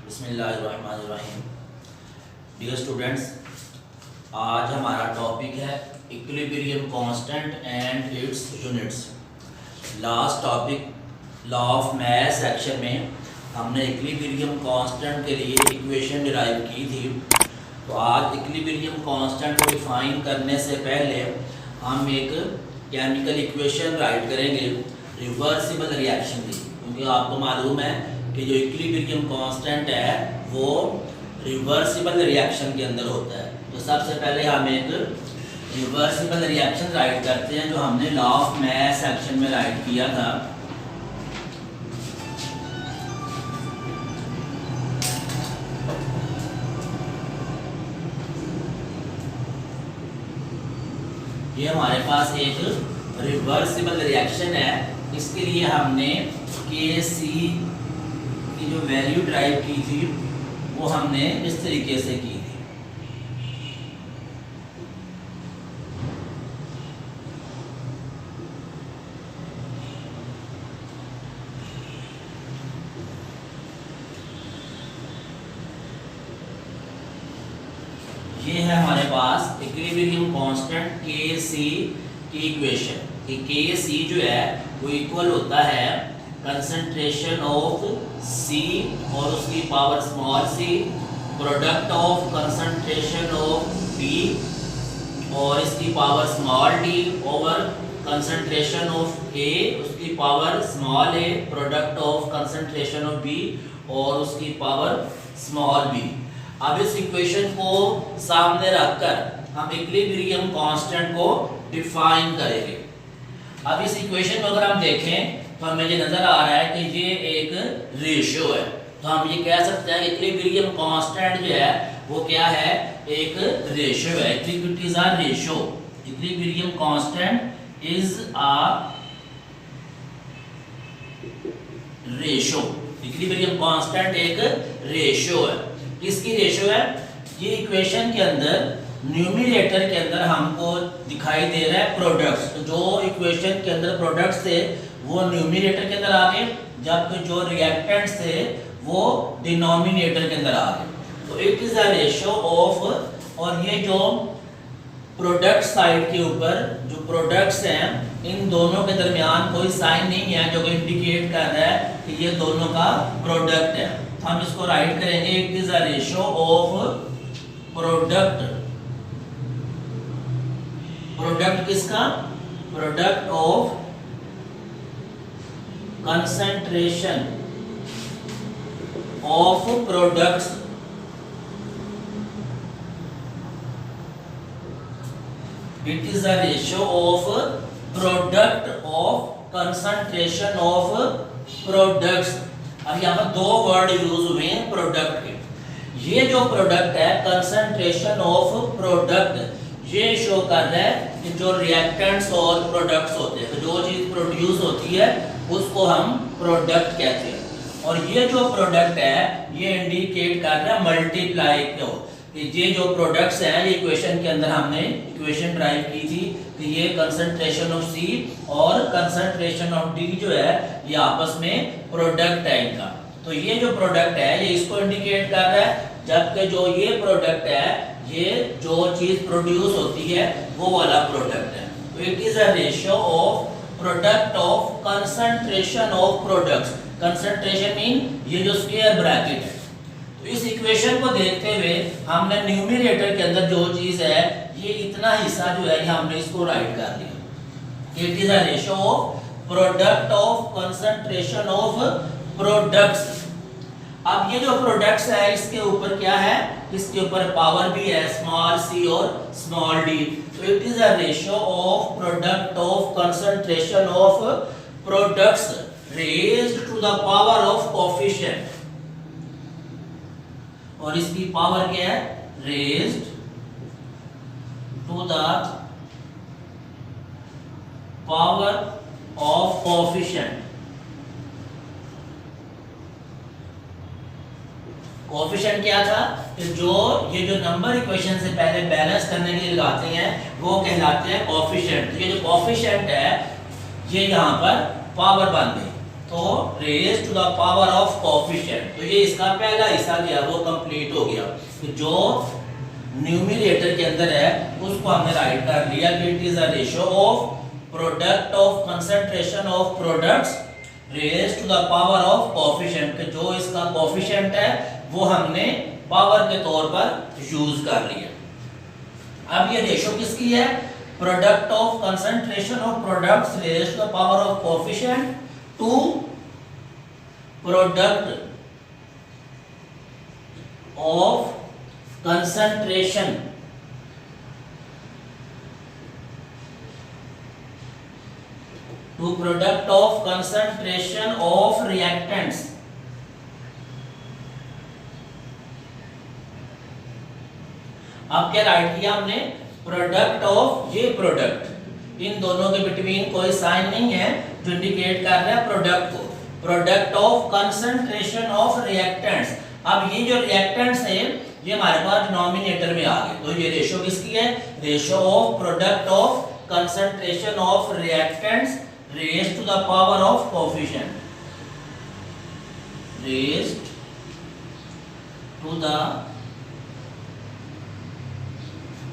बिस्मिल्लाहिर्रहमानिर्रहीम। Dear students, आज हमारा टॉपिक है equilibrium constant and it's units. Last topic law of math section में हमने इक्विलिब्रियम कांस्टेंट के लिए इक्वेशन डिराइव की थी। तो आज इक्विलिब्रियम कांस्टेंट को डिफाइन करने से पहले हम एक केमिकल इक्वेशन राइट करेंगे रिवर्सिबल रिएक्शन की, क्योंकि आपको मालूम है कि जो इक्विलिब्रियम कांस्टेंट है वो रिवर्सिबल रिएक्शन के अंदर होता है। तो सबसे पहले हम एक रिवर्सिबल रिएक्शन राइट करते हैं जो हमने लॉ ऑफ मैथ सेक्शन में राइट किया था। ये हमारे पास एक रिवर्सिबल रिएक्शन है। इसके लिए हमने Kc की जो वैल्यू ड्राइव की थी वो हमने इस तरीके से की थी। ये है हमारे पास इक्विलिब्रियम कांस्टेंट Kc की इक्वेशन। Kc जो है वो इक्वल होता है कंसंट्रेशन ऑफ C और उसकी power small c product of concentration of B और इसकी power small d over concentration of A उसकी power small a product of concentration of B और उसकी पावर स्मॉल b। अब इस इक्वेशन को सामने रखकर हम इक्विलिब्रियम कांस्टेंट को डिफाइन करेंगे। अब इस इक्वेशन को अगर हम देखें तो हमें ये नजर आ रहा है कि ये एक रेशियो है। तो हम ये कह सकते हैं इक्विलिब्रियम कांस्टेंट जो है वो क्या है, एक रेशियो है। It is a ratio. Equilibrium constant is a ratio. Equilibrium constant एक रेशियो है। किसकी रेशियो है? ये इक्वेशन के अंदर न्यूमरेटर के अंदर हमको दिखाई दे रहा है प्रोडक्ट्स। तो जो इक्वेशन के अंदर प्रोडक्ट्स थे वो न्यूमरेटर के अंदर आ गए, जबकि जो रिएक्टेंट्स थे वो डिनोमिनेटर के अंदर आ गए। तो it is a ratio of, और ये जो प्रोडक्ट साइड के ऊपर जो प्रोडक्ट्स हैं इन दोनों के दरमियान कोई साइन नहीं है जो कि इंडिकेट कर रहा है कि ये दोनों का प्रोडक्ट है। तो हम इसको राइट करेंगे it is a ratio of product. Product किसका? Product of concentration of products it is a ratio of product of concentration of products. अब यहाँ पर दो वर्ड यूज हुए हैं प्रोडक्ट के। ये जो प्रोडक्ट है कंसंट्रेशन ऑफ प्रोडक्ट, ये शो कर रहा है कि जो रिएक्टेंट्स और प्रोडक्ट्स होते हैं, तो जो चीज प्रोड्यूस होती है उसको हम प्रोडक्ट कहते हैं। और ये जो प्रोडक्ट है ये इंडिकेट कर रहा है मल्टीप्लाई को, कि ये जो प्रोडक्ट्स हैं ये इक्वेशन के अंदर हमने इक्वेशन ड्राइव की थी कि ये कंसंट्रेशन ऑफ C और कंसंट्रेशन ऑफ D जो है ये आपस में प्रोडक्ट है इनका। तो ये जो प्रोडक्ट है ये इसको इंडिकेट कर रहा है, जबकि जो ये प्रोडक्ट है ये जो चीज प्रोड्यूस होती है वो वाला प्रोडक्ट है। तो it is a ratio of product of concentration of products. Concentration mean ये जो स्क्वायर ब्रैकेट है। तो इस इक्वेशन को देखते हुए हमने न्यूमरेटर के अंदर जो चीज है ये इतना हिस्सा जो है ये हमने इसको राइट कर दिया। It is a ratio of product of concentration of products. अब ये जो प्रोडक्ट्स है इसके ऊपर क्या है, इसके ऊपर पावर भी है स्मॉल c और स्मॉल d। तो it is a ratio of product of concentration of products raised to the power of coefficient. और इसकी पावर क्या है? Raised to the power of coefficient. Coefficient क्या था? जो ये जो नंबर इक्वेशन से पहले बैलेंस करने के लिए लगाते हैं वो कहलाते हैं कोएफिशिएंट। तो ये जो कोएफिशिएंट है ये यहाँ पर पावर बन गई। तो raise to the power of coefficient, तो ये इसका पहला हिस्सा गया वो कंप्लीट हो गया। तो जो न्यूमरेटर के अंदर है उसको हमने राइट कर लिया कि it is a ratio of product of concentration of products raise to the power of coefficient, जो इसका कोफिशिएंट है वो हमने पावर के तौर पर यूज कर लिया। अब ये रेशियो किसकी है? Product of concentration of products raise to the power of coefficient to product of concentration of reactants. अब क्या राइट किया हमने? प्रोडक्ट ऑफ, ये प्रोडक्ट, इन दोनों के बिटवीन कोई साइन नहीं है जो इंडिकेट कर रहा है प्रोडक्ट को। Product of concentration of reactants. अब ये जो रिएक्टेंट्स है ये हमारे पास डिनोमिनेटर में आ गए, तो ये रेशियो किसकी है? Ratio of product of concentration of reactants raised to the power of coefficient, raised to the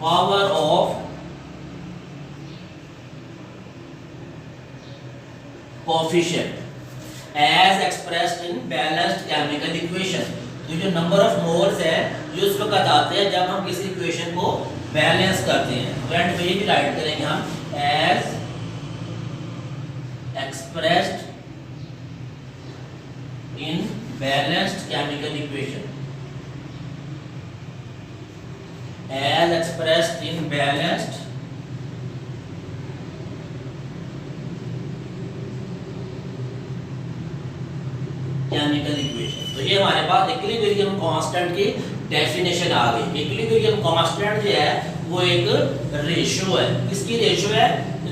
power of coefficient as expressed in balanced chemical equation। तो जो नंबर ऑफ मोल्स है ये उस वक्त आते हैं जब हम किसी इक्वेशन को बैलेंस करते हैं। तो एंड पे भी राइट करेंगे हम as expressed in balanced chemical equation, as expressed in balanced chemical equation. तो ये हमारे पास इक्विलिब्रियम कांस्टेंट की डेफिनेशन आ गई। इक्विलिब्रियम कांस्टेंट जो है वो एक रेशियो है। किसकी रेशियो है?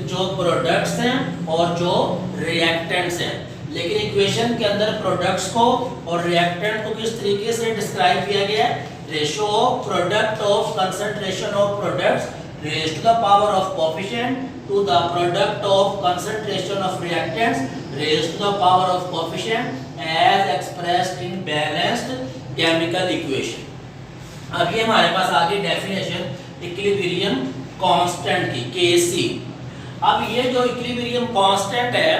जो प्रोडक्ट्स हैं और जो रिएक्टेंट्स हैं। लेकिन इक्वेशन के अंदर प्रोडक्ट्स को और रिएक्टेंट को किस तरीके से डिस्क्राइब किया गया है? Ratio of product of concentration of products raised to the power of coefficient to the product of concentration of reactants raised to the power of coefficient as expressed in balanced chemical equation। अब ये हमारे पास आ गई definition equilibrium constant की, Kc। अब ये जो equilibrium constant है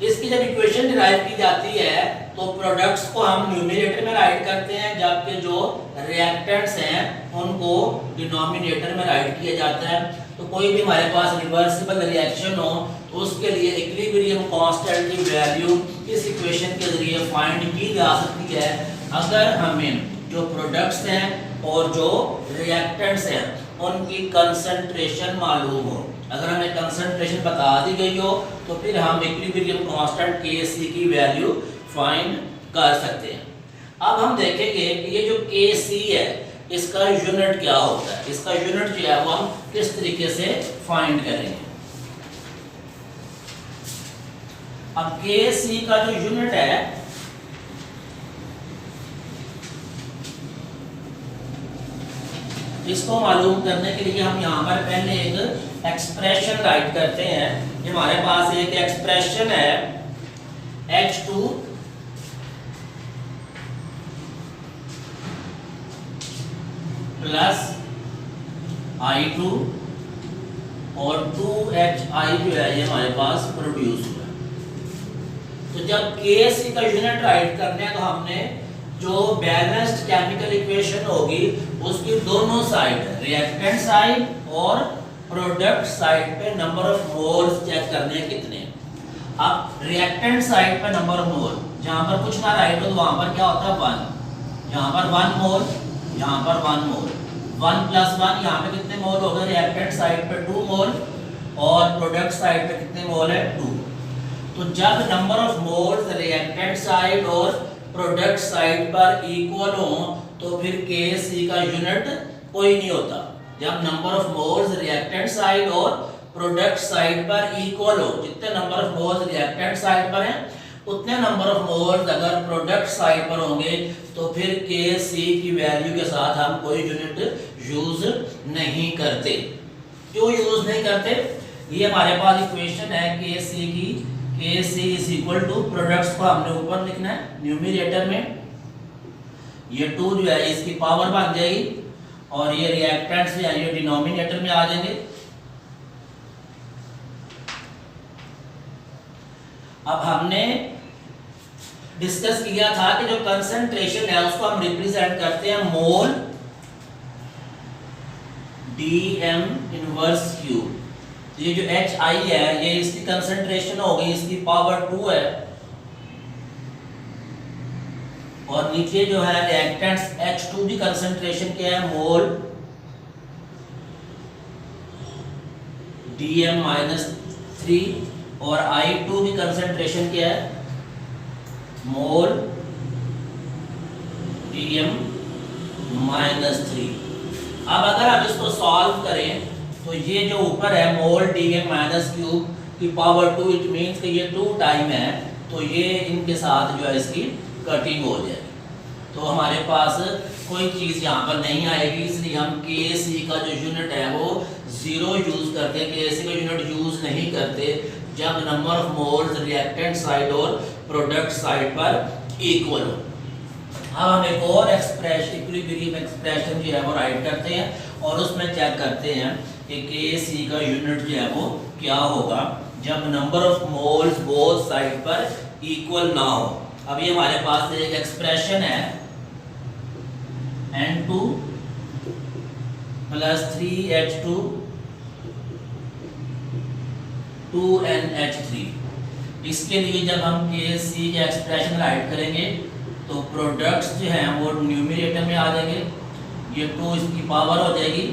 इसकी जब इक्वेशन डिराइव की जाती है तो प्रोडक्ट्स को हम न्यूमरेटर में राइट करते हैं, जबकि जो रिएक्टेंट्स हैं उनको डिनोमिनेटर में राइट किया जाता है। तो कोई भी हमारे पास रिवर्सिबल रिएक्शन हो तो उसके लिए इक्विलिब्रियम कांस्टेंट की वैल्यू इस इक्वेशन के जरिए फाइंड की जा सकती है अगर हमें जो प्रोडक्ट्स हैं और जो रिएक्टेंट्स हैं उनकी कंसंट्रेशन मालूम हो। अगर हमें कंसंट्रेशन बता दी गई हो तो फिर हम इक्विलिब्रियम कांस्टेंट Kc की वैल्यू फाइंड कर सकते हैं। अब हम देखेंगे कि ये जो Kc है इसका यूनिट क्या होता है। इसका यूनिट जो है वो हम किस तरीके से फाइंड करेंगे। अब Kc का जो यूनिट है इसको मालूम करने के लिए हम यहाँ पर पहले एक एक्सप्रेशन राइट करते हैं। ये हमारे पास एक एक्सप्रेशन है H2 प्लस I2 और 2HI जो है ये हमारे पास प्रोड्यूस हुआ। तो जब Kc का यूनिट राइट करने हैं तो हमने जो बैलेंस्ड केमिकल इक्वेशन होगी उसकी दोनों साइड रिएक्टेंट साइड और प्रोडक्ट साइड पे नंबर ऑफ मोल्स चेक करने हैं कितने। अब रिएक्टेंट साइड पे नंबर ऑफ मोल जहां पर कुछ ना राइट हो तो वहां पर क्या होता है 1, यहां पर 1 मोल, यहां पर 1 मोल, 1 + 1 यहां पे कितने मोल हो गए? रिएक्टेंट साइड पे 2 मोल और प्रोडक्ट साइड पे कितने मोल है? 2। तो जब number of moles reactant side और प्रोडक्ट साइड पर इक्वल हो तो फिर Kc का यूनिट कोई नहीं होता। जब number of moles reactant side और प्रोडक्ट साइड पर इक्वल हो, जितने number of moles reactant side पर हैं उतने नंबर ऑफ मोल्स अगर प्रोडक्ट साइड पर होंगे तो फिर Kc की वैल्यू के साथ हम कोई यूनिट यूज नहीं करते। क्यों यूज नहीं करते? ये हमारे पास इक्वेशन है Kc की के सी इज इक्वल टू प्रोडक्ट्स को हमने ऊपर लिखना है न्यूमरेटर में, ये 2 जो है इसकी पावर बन जाएगी और ये रिएक्टेंट्स जो है ये डिनोमिनेटर में आ जाएंगे। अब हमने डिस्कस किया था कि जो कंसंट्रेशन है उसको हम रिप्रेजेंट करते हैं मोल dm इनवर्स q। ये जो HI है ये इसकी कंसंट्रेशन हो गई, इसकी पावर 2 है, और नीचे जो है रिएक्टेंट्स H2 की कंसंट्रेशन क्या है, मोल dm-3, और I2 की कंसंट्रेशन क्या है, मोल dm-3। अब अगर आप इसको सॉल्व करें तो ये जो ऊपर है मोल dm-3 की पावर 2, इट मीन्स कि ये 2 टाइम है, तो ये इनके साथ जो है इसकी कटिंग हो जाएगी, तो हमारे पास कोई चीज़ यहाँ पर नहीं आएगी, इसलिए हम Kc का जो यूनिट है वो 0 यूज करते हैं। Kc का यूनिट यूज नहीं करते जब number of moles reactant side और प्रोडक्ट साइड पर इक्वल हो। अब हम एक और इक्विलिब्रियम एक्सप्रेशन जो है वो राइट करते हैं और उसमें चेक करते हैं कि Kc का यूनिट जो है वो क्या होगा जब number of moles both side पर इक्वल ना हो। अब ये हमारे पास एक एक्सप्रेशन है N2 + 3H2 2NH3। इसके लिए जब हम Kc के एक्सप्रेशन राइट करेंगे तो प्रोडक्ट्स जो हैं वो न्यूमरेटर में आ जाएंगे, ये 2 इसकी पावर हो जाएगी,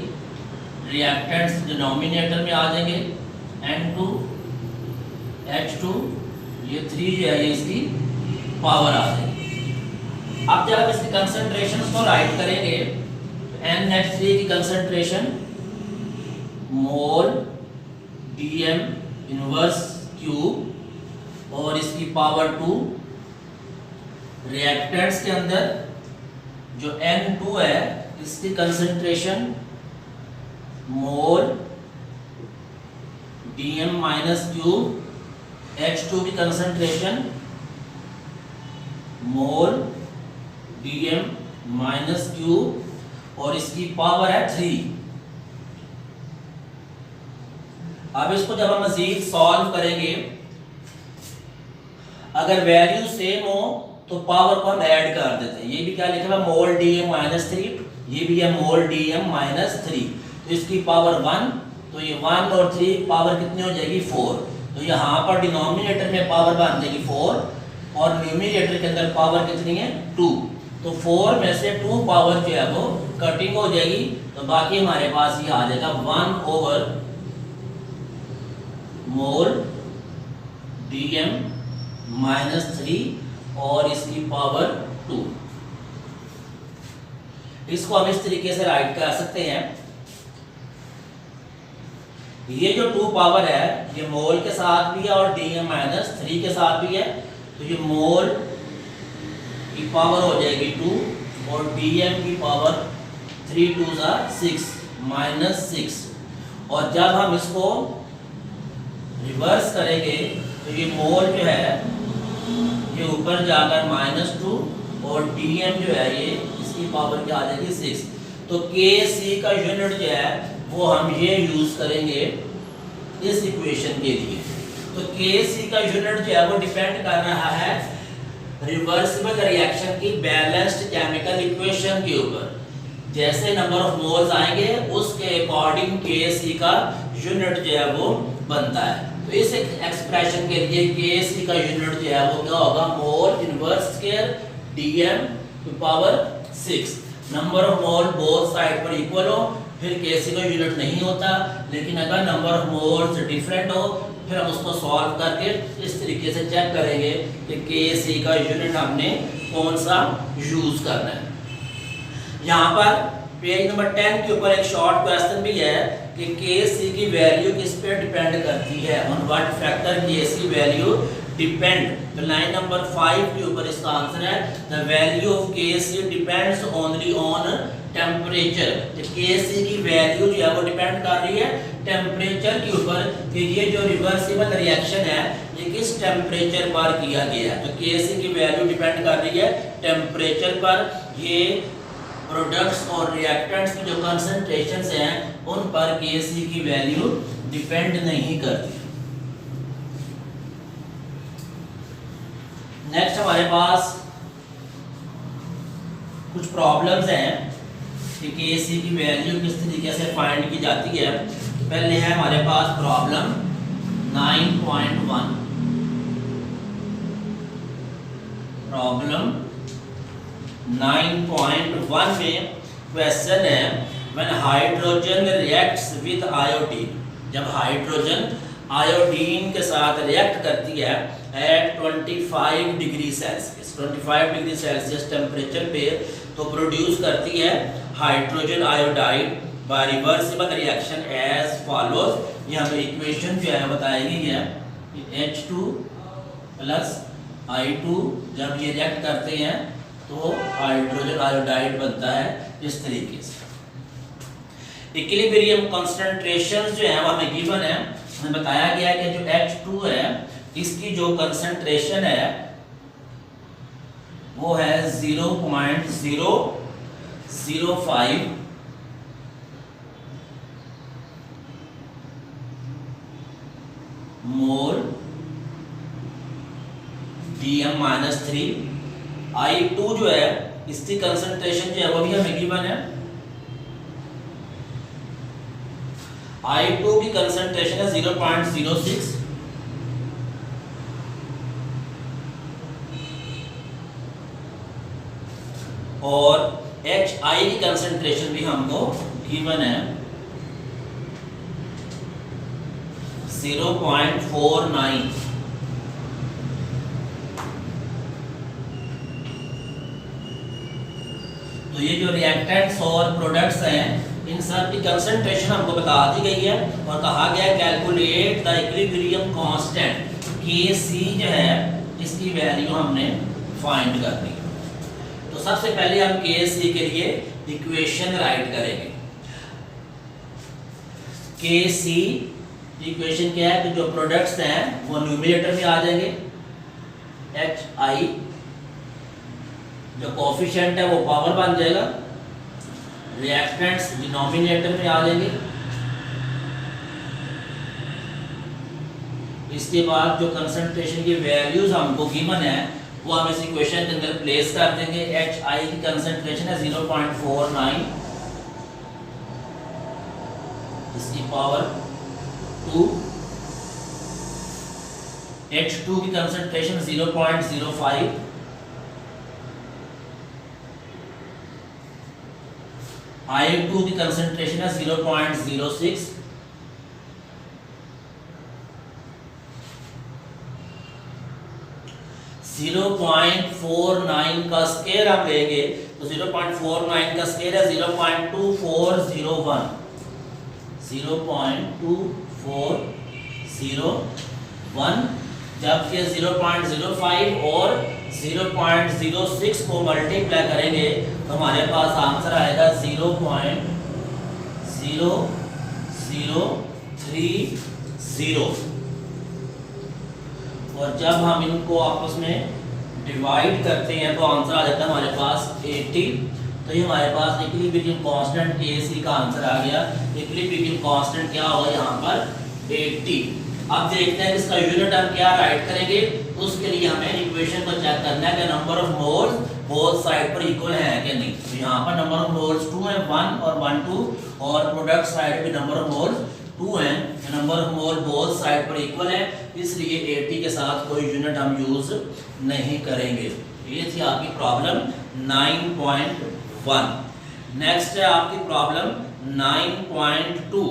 रिएक्टेंट्स डिनोमिनेटर में आ जाएंगे, N2 H2 ये 3 जो है ये इसकी पावर आ जाएगी। अब जब आप इसकी कंसंट्रेशन को राइट करेंगे तो NH3 की कंसंट्रेशन मोल dm इनवर्स q और इसकी पावर 2, रिएक्टेंट्स के अंदर जो N2 है इसकी कंसंट्रेशन मोल dm-3, H2 की कंसंट्रेशन मोल dm-q और इसकी पावर है 3। अब इसको जब हम मजीद सॉल्व करेंगे, अगर वैल्यू सेम हो तो पावर को हम ऐड कर देते हैं। ये भी क्या लिखा है, मोल dm-3, ये भी है मोल dm-3, तो इसकी पावर 1, तो ये 1 और 3 पावर कितनी हो जाएगी 4, तो यहाँ पर डिनोमिनेटर में पावर बन जाएगी 4 और न्यूमरेटर के अंदर पावर कितनी है 2, तो 4 में से 2 पावर जो है वो कटिंग हो जाएगी, तो बाकी हमारे पास ये आ जाएगा 1/, मोल dm-3 और इसकी पावर 2। इसको हम इस तरीके से राइट कर सकते हैं, ये जो 2 पावर है ये मोल के साथ भी है और dm-3 के साथ भी है, तो ये मोल की पावर हो जाएगी 2 और dm की पावर 3 2 6 और जब हम इसको रिवर्स करेंगे तो ये मोल जो है ये ऊपर जाकर -2 और dm जो है ये इसकी पावर क्या आ जाएगी 6, तो Kc का यूनिट जो है वो हम ये यूज करेंगे इस इक्वेशन के लिए। तो Kc का यूनिट जो है वो डिपेंड कर रहा है रिवर्सिबल रिएक्शन की बैलेंस्ड केमिकल इक्वेशन के ऊपर। जैसे नंबर ऑफ मोल्स आएंगे उसके अकॉर्डिंग Kc का यूनिट जो है वो बनता है। तो इस एक्सप्रेशन के लिए Kc का यूनिट जो है वो क्या होगा, mole inverse square dm⁻⁶। Number of mole both side पर इक्वल हो फिर Kc का यूनिट नहीं होता, लेकिन अगर नंबर ऑफ मोल्स डिफरेंट हो फिर हम उसको सॉल्व करके इस तरीके से चेक करेंगे कि Kc का यूनिट हमने कौन सा यूज करना है। यहाँ पर पेज नंबर 10 के ऊपर एक शॉर्ट क्वेश्चन भी है कि Kc की वैल्यू किस पे डिपेंड करती है, on what factor Kc value depend. तो लाइन नंबर 5 के ऊपर इसका आंसर है the value of Kc depends only on temperature. तो Kc की वैल्यू जो है वो डिपेंड कर रही है टेम्परेचर के ऊपर कि ये जो रिवर्सिबल रिएक्शन है ये किस टेम्परेचर पर किया गया है। तो केसी की वैल्यू डिपेंड कर रही है टेम्परेचर पर। ये प्रोडक्ट्स और रिएक्टेंट्स की जो कंसंट्रेशंस हैं उन पर केसी की वैल्यू डिपेंड नहीं करती। नेक्स्ट हमारे पास कुछ प्रॉब्लम्स हैं कि केसी की वैल्यू किस तरीके से फाइंड की जाती है। तो पहले है हमारे पास प्रॉब्लम 9.1। प्रॉब्लम 9.1 में क्वेश्चन है when hydrogen reacts with iodine, जब हाइड्रोजन आयोडीन के साथ रिएक्ट करती है at 25 degree Celsius, 25 degree Celsius temperature पे, तो प्रोड्यूस करती है hydrogen iodide by reversible reaction as follows. ये हमें इक्वेशन जो है बताई गई है H2 प्लस I2, जब ये रिएक्ट करते हैं तो हाइड्रोजन आयोडाइड बनता है इस तरीके से। इक्विलिब्रियम कंसंट्रेशन जो है वो हमें गिवन है, हमें बताया गया है कि जो H2 है इसकी जो कंसंट्रेशन है वो है 0.005 मोल DM-3। I2 जो है इसकी कंसंट्रेशन जो है वो भी हमें गिवन है। I2 की कंसंट्रेशन है 0.06 और HI की कंसंट्रेशन भी हमको गिवन है 0.49। तो ये जो रिएक्टेंट्स और प्रोडक्ट्स हैं इन सब की कंसंट्रेशन हमको बता दी गई है और कहा गया है calculate the equilibrium constant Kc जो है इसकी वैल्यू हमने फाइंड करनी है। तो सबसे पहले हम Kc के लिए इक्वेशन राइट करेंगे। Kc इक्वेशन क्या है कि जो प्रोडक्ट्स हैं वो न्यूमरेटर में आ जाएंगे, HI जो कोफिशिएंट है वो पावर बन जाएगा, रिएक्टेंट्स डिनोमिनेटर में आ जाएंगे। इसके बाद जो कंसंट्रेशन की वैल्यूज हमको गिवन है वो हम इस इक्वेशन के अंदर प्लेस कर देंगे। HI की कंसंट्रेशन है 0.49, इसकी पावर 2। H2 की कंसंट्रेशन 0.05, I2 की कंसंट्रेशन है 0.06, जीरो 0.49 का स्केयर हम लेंगे तो 0.49 का स्केयर है 0.2401, 0.2401। जब ये 0.05 और 0.06 को मल्टीप्लाई करेंगे तो हमारे पास आंसर आएगा 0.0030 और जब हम इनको आपस में डिवाइड करते हैं तो आंसर आ जाता है हमारे पास 80। तो ये हमारे पास इक्विलिब्रियम कांस्टेंट Kc का आंसर आ गया। इक्विलिब्रियम कांस्टेंट क्या होगा यहाँ पर 80। अब देखते हैं इसका यूनिट हम क्या राइट करेंगे। उसके लिए हमें इक्वेशन को चेक करना है कि number of moles both side पर इक्वल है कि नहीं। तो यहाँ पर नंबर ऑफ मोल्स 2 है, 1 और 1 2, और प्रोडक्ट साइड पे नंबर ऑफ मोल्स 2 हैं। Number of mole both side पर इक्वल है, इसलिए 80 के साथ कोई यूनिट हम यूज नहीं करेंगे। ये थी आपकी प्रॉब्लम 9.1। नेक्स्ट है आपकी प्रॉब्लम 9.2।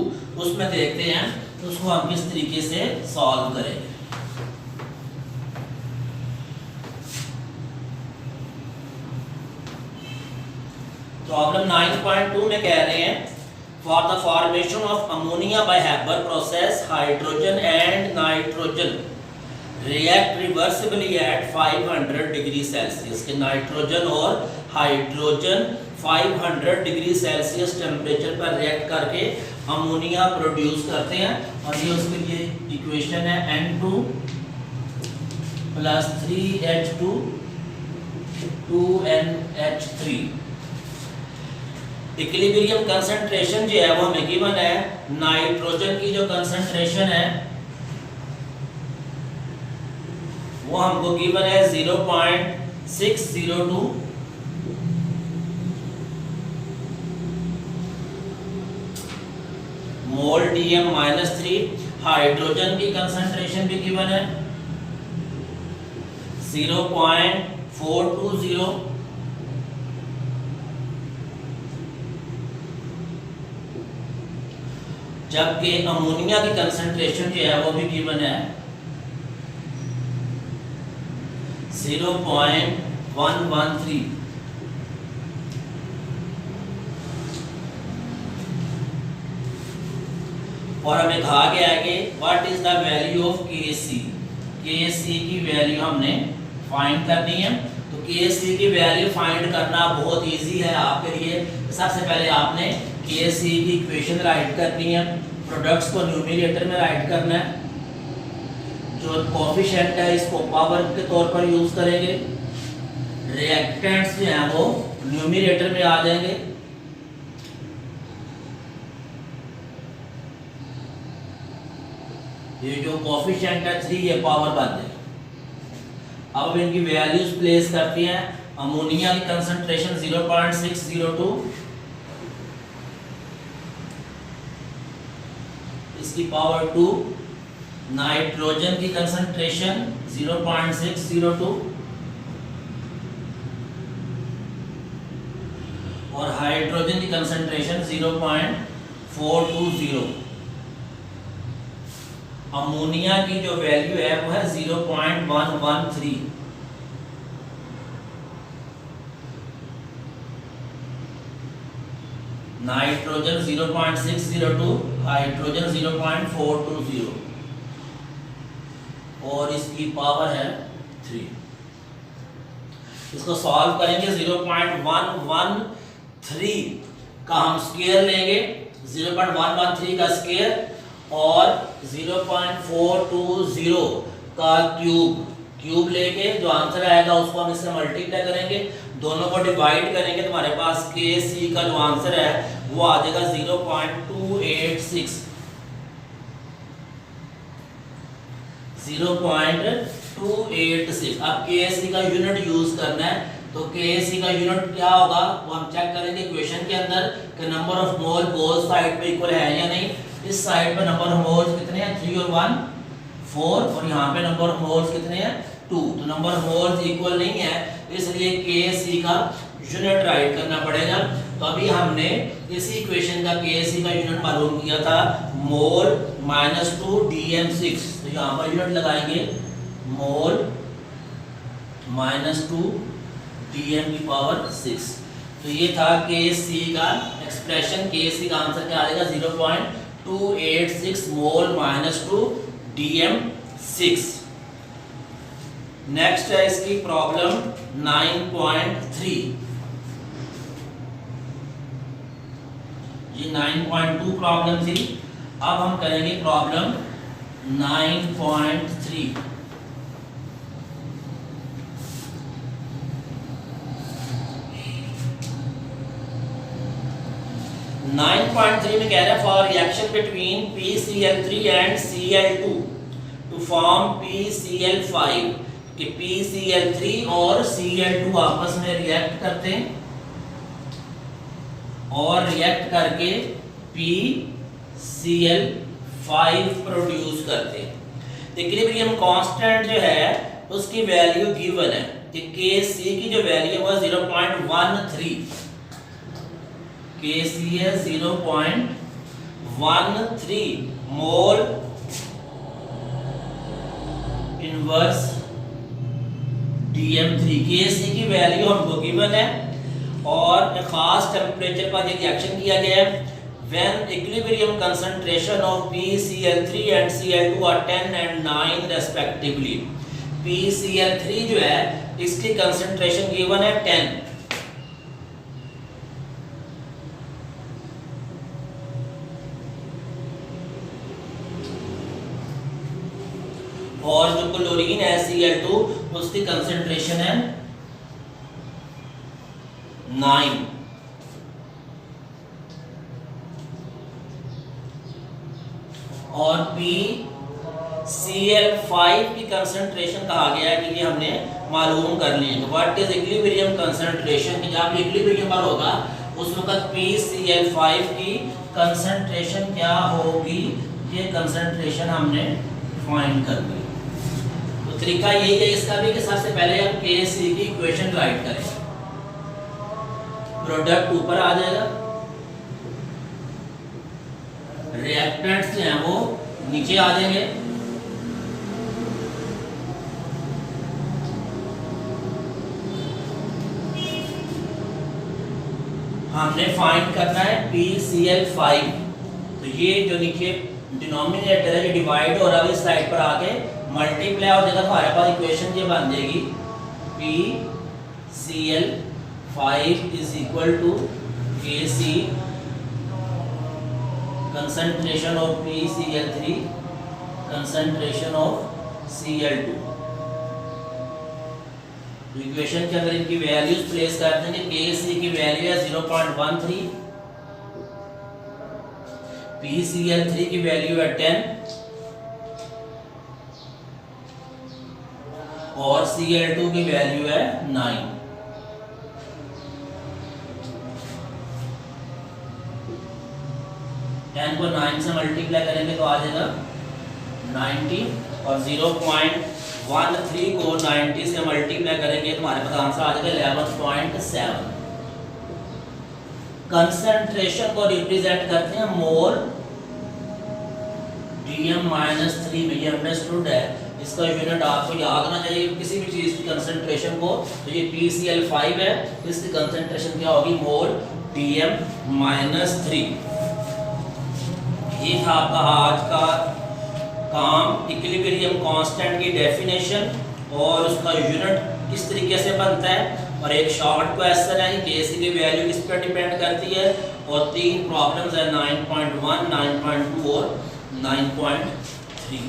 उसमें देखते हैं उसको हम किस तरीके से सॉल्व करेंगे। प्रॉब्लम 9.2 में कह रहे हैं for the formation of ammonia by Haber process hydrogen and nitrogen react reversibly at 500 degree Celsius के नाइट्रोजन और हाइड्रोजन 500 डिग्री सेल्सियस टेम्परेचर पर रिएक्ट करके अमोनिया प्रोड्यूस करते हैं और ये उसके लिए इक्वेशन है N2 + 3H2 2NH3। Equilibrium concentration जो है वो हमें गिवन है, नाइट्रोजन की जो कंसंट्रेशन है वो हमको गिवन है 0.602 मोल DM-3। हाइड्रोजन की कंसंट्रेशन भी गिवन है 0.420, जबकि अमोनिया की कंसंट्रेशन जो है वो भी गिवन है 0.113। और हमें कहा गया है कि what is the value of KC। KC की वैल्यू हमने फाइंड करनी है। तो KC की वैल्यू फाइंड करना बहुत इजी है आपके लिए। सबसे पहले आपने KC की इक्वेशन राइट करनी है, प्रोडक्ट्स को न्यूमरेटर में राइट करना है, जो कोफिशिएंट है इसको पावर के तौर पर यूज करेंगे, रिएक्टेंट्स जो हैं वो न्यूमरेटर में आ जाएंगे, ये जो कोफिशिएंट है 3 ये पावर बन जाएगा। अब इनकी वैल्यूज प्लेस करती हैं। अमोनिया की कंसंट्रेशन 0.602, इसकी पावर 2। नाइट्रोजन की कंसंट्रेशन 0.602 और हाइड्रोजन की कंसंट्रेशन 0.420। अमोनिया की जो वैल्यू है वो है 0.113। नाइट्रोजन 0.602, हाइड्रोजन 0.420 और इसकी पावर है 3। इसको सॉल्व करेंगे। 0.113 का हम स्क्वायर लेंगे, 0.113 का स्क्वायर और 0.420 का क्यूब लेके जो आंसर आएगा उसको हम इससे मल्टीप्लाई करेंगे, दोनों को डिवाइड करेंगे तो हमारे पास KC का जो आंसर है वो आ जाएगा 0.286। 0.286। अब KC का यूनिट यूज करना है, तो KC का यूनिट क्या होगा वो हम चेक करेंगे इक्वेशन के अंदर कि number of mole both side पे इक्वल है या नहीं। इस साइड पे नंबर ऑफ मोल्स कितने हैं 3 और 1 4 और यहाँ पे नंबर ऑफ मोल्स कितने हैं 2। तो नंबर ऑफ मोल्स इक्वल नहीं है, इसलिए KC का यूनिट राइट करना पड़ेगा। तो अभी हमने इसी इक्वेशन का KC का यूनिट मालूम किया था मोल -2 DM6। तो यहाँ पर यूनिट लगाएंगे मोल -2 DM6। तो ये था KC का एक्सप्रेशन। KC का आंसर क्या आएगा 0.286 मोल -2 DM6। नेक्स्ट है इसकी प्रॉब्लम 9.3। ये 9.2 प्रॉब्लम थी। अब हम करेंगे प्रॉब्लम 9.3। 9.3 में कह रहा है for reaction between PCl3 and Cl2 to form PCl5 कि PCl3 और Cl2 आपस में रिएक्ट करते हैं और रिएक्ट करके PCl5 प्रोड्यूस करते हैं। इक्विलिब्रियम कांस्टेंट जो है उसकी वैल्यू गिवन है कि KC की जो वैल्यू है 0.13। KC है 0.13 मोल इनवर्स DM3। KC की वैल्यू हमको गिवन है और एक खास टेम्परेचर पर ये रिएक्शन किया गया है। When equilibrium concentration of PCl3 and Cl2 are 10 and 9 respectively। PCl3 जो है इसकी कंसंट्रेशन गिवन है 10 और और जो क्लोरीन है Cl2 उसकी कंसंट्रेशन है 9। और PCl5 की कंसंट्रेशन कहा गया है कि ये हमने मालूम कर ली है। व्हाट इज इक्विलिब्रियम कंसंट्रेशन, कि जब इक्विलिब्रियम पर होगा उस वक्त PCl5 की कंसंट्रेशन क्या होगी, ये कंसंट्रेशन हमने फाइंड करनी है। तो तरीका यही है इसका भी कि सबसे पहले हम KC की इक्वेशन राइट करें। प्रोडक्ट ऊपर आ जाएगा, रिएक्टेंट्स जो हैं वो नीचे आ जाएंगे। हमने फाइंड करना है PCl5। तो ये जो नीचे डिनोमिनेटर है ये डिवाइड हो रहा है, इस साइड पर आके मल्टीप्लाई हो जाएगा, तो हमारे पास इक्वेशन ये बन जाएगी PCl5 is equal to KC concentration of PCl3 concentration of Cl2। Equation के अंदर इनकी वैल्यूज प्लेस कर देंगे। KC की वैल्यू है 0.13, PCl3 की वैल्यू है 10 और Cl2 की वैल्यू है 9। टेन को 9 से मल्टीप्लाई करेंगे तो आ जाएगा 90 और 0.13 को 90 से मल्टीप्लाई करेंगे तो हमारे पास आंसर आ जाएगा 11.7। कंसंट्रेशन को रिप्रेजेंट करते हैं मोल DM-3 में, ये हमने स्टूड है, इसका यूनिट आपको याद होना चाहिए किसी भी चीज की कंसंट्रेशन को। तो ये PCl5 है, इसकी कंसंट्रेशन क्या होगी, मोल DM-3। ये था आपका आज का काम, इक्विलिब्रियम कांस्टेंट की डेफिनेशन और उसका यूनिट किस तरीके से बनता है, और एक शॉर्ट क्वेश्चन है कि KC की वैल्यू किस पर डिपेंड करती है, और 3 प्रॉब्लम्स है 9.1, 9.2 और 9.3।